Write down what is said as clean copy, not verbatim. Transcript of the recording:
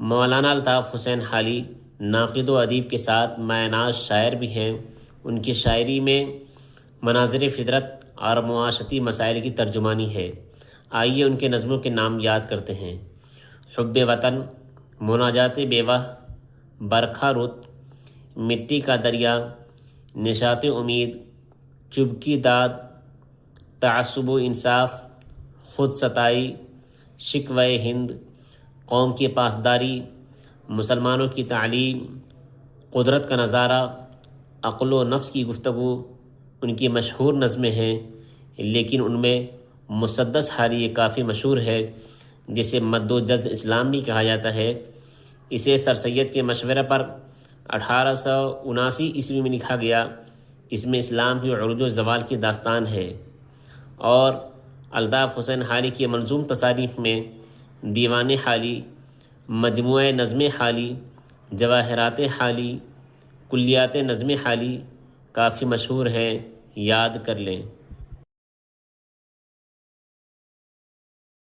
مولانا الطاف حسین حالی ناقد و ادیب کے ساتھ مایہ ناز شاعر بھی ہیں۔ ان کی شاعری میں مناظر فطرت اور معاشرتی مسائل کی ترجمانی ہے۔ آئیے ان کے نظموں کے نام یاد کرتے ہیں۔ حب وطن، مناجات بیوہ، برکھا رت، مٹی کا دریا، نشاط امید، چبکی داد، تعصب و انصاف، خود ستائی، شکوہ ہند، قوم کی پاسداری، مسلمانوں کی تعلیم، قدرت کا نظارہ، عقل و نفس کی گفتگو ان کی مشہور نظمیں ہیں، لیکن ان میں مسدس حالی کافی مشہور ہے، جسے مد و جز اسلام بھی کہا جاتا ہے۔ اسے سر سید کے مشورے پر 1879 عیسوی میں لکھا گیا۔ اس میں اسلام کی عروج و زوال کی داستان ہے، اور الطاف حسین حالی کی منظوم تصانیف میں دیوان حالی، مجموعہ نظم حالی، جواہرات حالی، کلیات نظم حالی کافی مشہور ہیں، یاد کر لیں۔